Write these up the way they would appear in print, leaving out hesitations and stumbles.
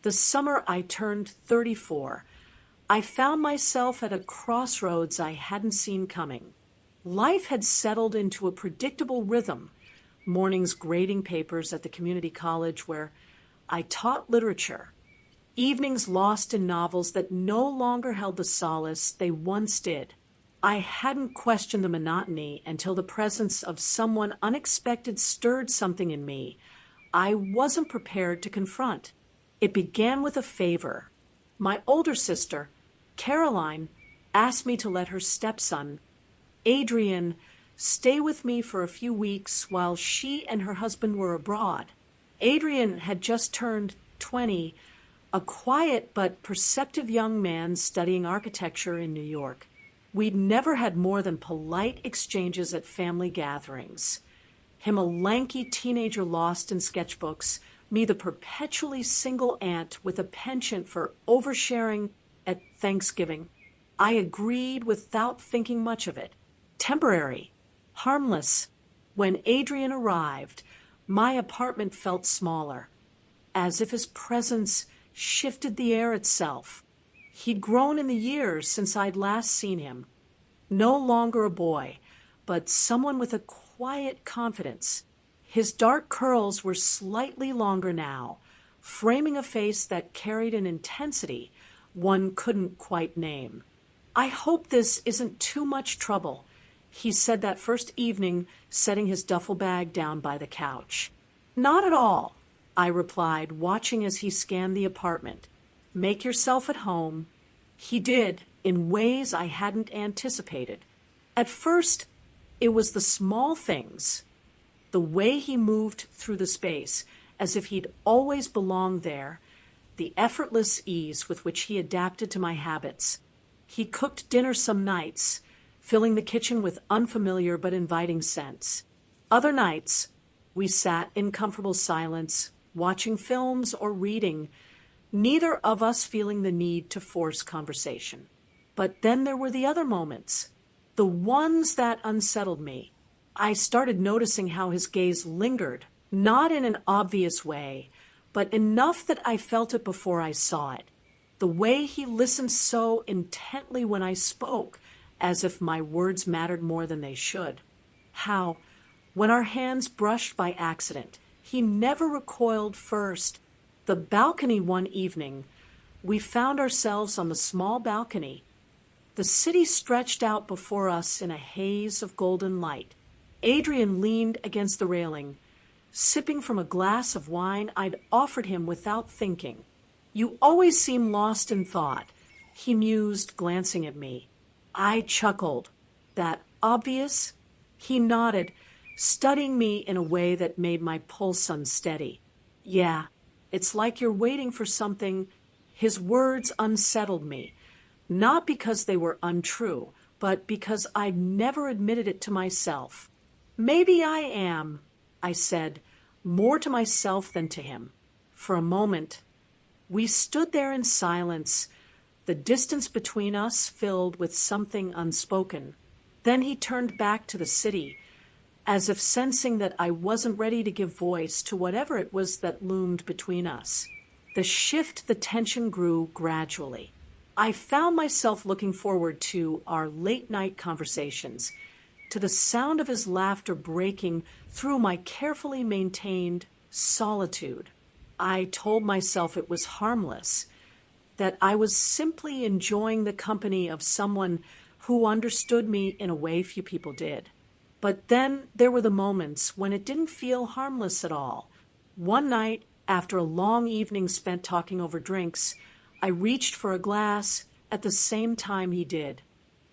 The summer I turned 34, I found myself at a crossroads I hadn't seen coming. Life had settled into a predictable rhythm, mornings grading papers at the community college where I taught literature, evenings lost in novels that no longer held the solace they once did. I hadn't questioned the monotony until the presence of someone unexpected stirred something in me I wasn't prepared to confront. It began with a favor. My older sister, Caroline, asked me to let her stepson, Adrian, stay with me for a few weeks while she and her husband were abroad. Adrian had just turned 20, a quiet but perceptive young man studying architecture in New York. We'd never had more than polite exchanges at family gatherings. Him a lanky teenager lost in sketchbooks, me the perpetually single aunt with a penchant for oversharing at Thanksgiving. I agreed without thinking much of it. Temporary, harmless. When Adrian arrived, my apartment felt smaller, as if his presence shifted the air itself. He'd grown in the years since I'd last seen him. No longer a boy, but someone with a quiet confidence. His dark curls were slightly longer now, framing a face that carried an intensity one couldn't quite name. I hope this isn't too much trouble, he said that first evening, setting his duffel bag down by the couch. Not at all, I replied, watching as he scanned the apartment. Make yourself at home. He did, in ways I hadn't anticipated. At first, it was the small things, the way he moved through the space, as if he'd always belonged there, the effortless ease with which he adapted to my habits. He cooked dinner some nights, filling the kitchen with unfamiliar but inviting scents. Other nights, we sat in comfortable silence, watching films or reading, neither of us feeling the need to force conversation. But then there were the other moments, the ones that unsettled me. I started noticing how his gaze lingered, not in an obvious way, but enough that I felt it before I saw it. The way he listened so intently when I spoke, as if my words mattered more than they should. How, when our hands brushed by accident, he never recoiled first. The balcony one evening, we found ourselves on the small balcony. The city stretched out before us in a haze of golden light. Adrian leaned against the railing, sipping from a glass of wine I'd offered him without thinking. You always seem lost in thought, he mused, glancing at me. I chuckled. That obvious? He nodded, studying me in a way that made my pulse unsteady. Yeah, it's like you're waiting for something. His words unsettled me, not because they were untrue, but because I'd never admitted it to myself. Maybe I am, I said, more to myself than to him. For a moment, we stood there in silence, the distance between us filled with something unspoken. Then he turned back to the city, as if sensing that I wasn't ready to give voice to whatever it was that loomed between us. The tension grew gradually. I found myself looking forward to our late-night conversations, to the sound of his laughter breaking through my carefully maintained solitude. I told myself it was harmless, that I was simply enjoying the company of someone who understood me in a way few people did. But then there were the moments when it didn't feel harmless at all. One night, after a long evening spent talking over drinks, I reached for a glass at the same time he did.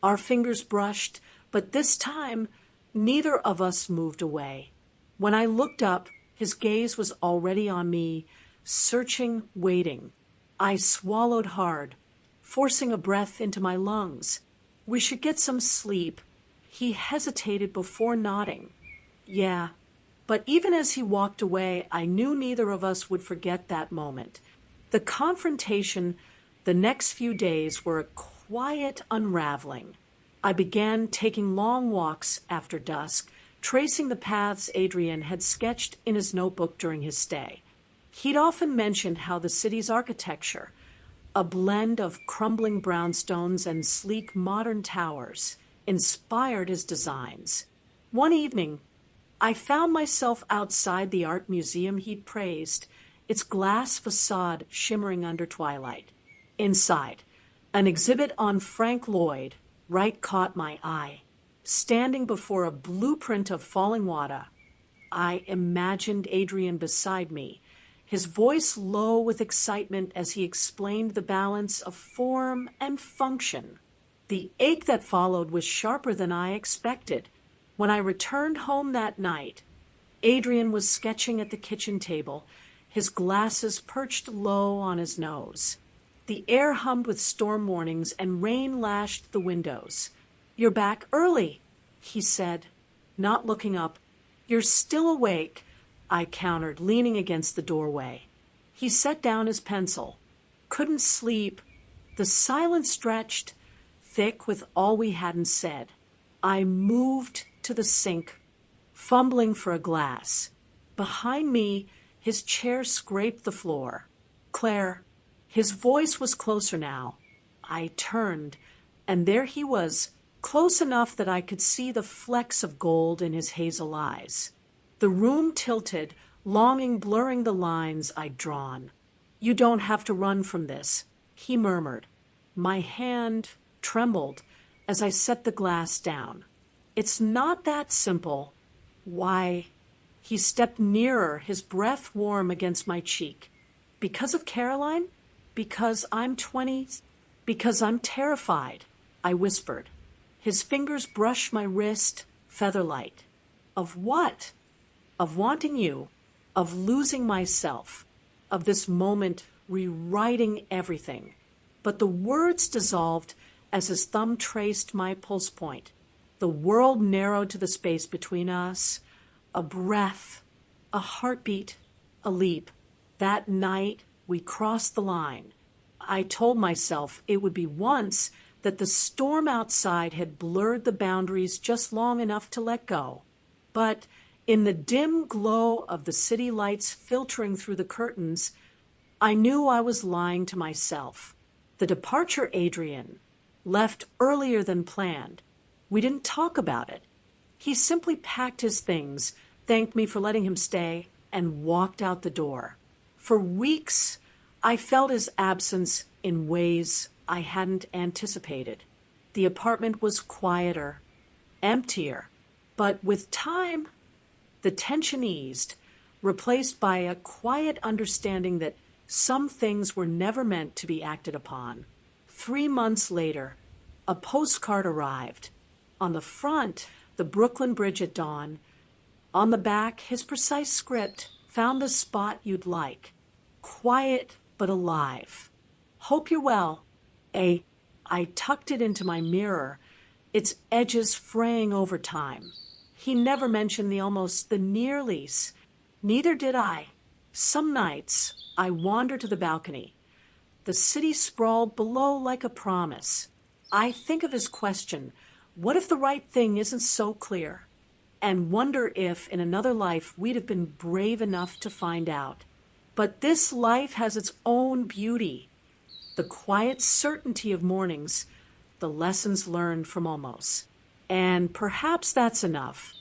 Our fingers brushed, but this time, neither of us moved away. When I looked up, his gaze was already on me, searching, waiting. I swallowed hard, forcing a breath into my lungs. We should get some sleep. He hesitated before nodding. Yeah, but even as he walked away, I knew neither of us would forget that moment. The confrontation the next few days were a quiet unraveling. I began taking long walks after dusk, tracing the paths Adrian had sketched in his notebook during his stay. He'd often mentioned how the city's architecture, a blend of crumbling brownstones and sleek modern towers, inspired his designs. One evening, I found myself outside the art museum he'd praised, its glass facade shimmering under twilight. Inside, an exhibit on Frank Lloyd Wright caught my eye. Standing before a blueprint of falling water, I imagined Adrian beside me, his voice low with excitement as he explained the balance of form and function. The ache that followed was sharper than I expected. When I returned home that night, Adrian was sketching at the kitchen table, his glasses perched low on his nose. The air hummed with storm warnings and rain lashed the windows. "You're back early," he said, not looking up. "You're still awake," I countered, leaning against the doorway. He set down his pencil. "Couldn't sleep." The silence stretched, thick with all we hadn't said. I moved to the sink, fumbling for a glass. Behind me, his chair scraped the floor. "Claire." His voice was closer now. I turned, and there he was, close enough that I could see the flecks of gold in his hazel eyes. The room tilted, longing blurring the lines I'd drawn. "You don't have to run from this," he murmured. My hand trembled as I set the glass down. "It's not that simple." "Why?" He stepped nearer, his breath warm against my cheek. "Because of Caroline? Because I'm 20? Because I'm terrified," I whispered. His fingers brushed my wrist, feather-light. "Of what?" "Of wanting you, of losing myself, of this moment rewriting everything." But the words dissolved as his thumb traced my pulse point. The world narrowed to the space between us. A breath, a heartbeat, a leap. That night, we crossed the line. I told myself it would be once, that the storm outside had blurred the boundaries just long enough to let go. But in the dim glow of the city lights filtering through the curtains, I knew I was lying to myself. The departure Adrian left earlier than planned. We didn't talk about it. He simply packed his things, thanked me for letting him stay, and walked out the door. For weeks, I felt his absence in ways I hadn't anticipated. The apartment was quieter, emptier, but with time, the tension eased, replaced by a quiet understanding that some things were never meant to be acted upon. 3 months later, a postcard arrived. On the front, the Brooklyn Bridge at dawn. On the back, his precise script, "Found the spot you'd like. Quiet but alive. Hope you're well. I tucked it into my mirror, its edges fraying over time. He never mentioned the nearlies. Neither did I. Some nights, I wandered to the balcony. The city sprawled below like a promise. I think of his question, what if the right thing isn't so clear? And wonder if, in another life, we'd have been brave enough to find out. But this life has its own beauty. The quiet certainty of mornings, the lessons learned from almost. And perhaps that's enough.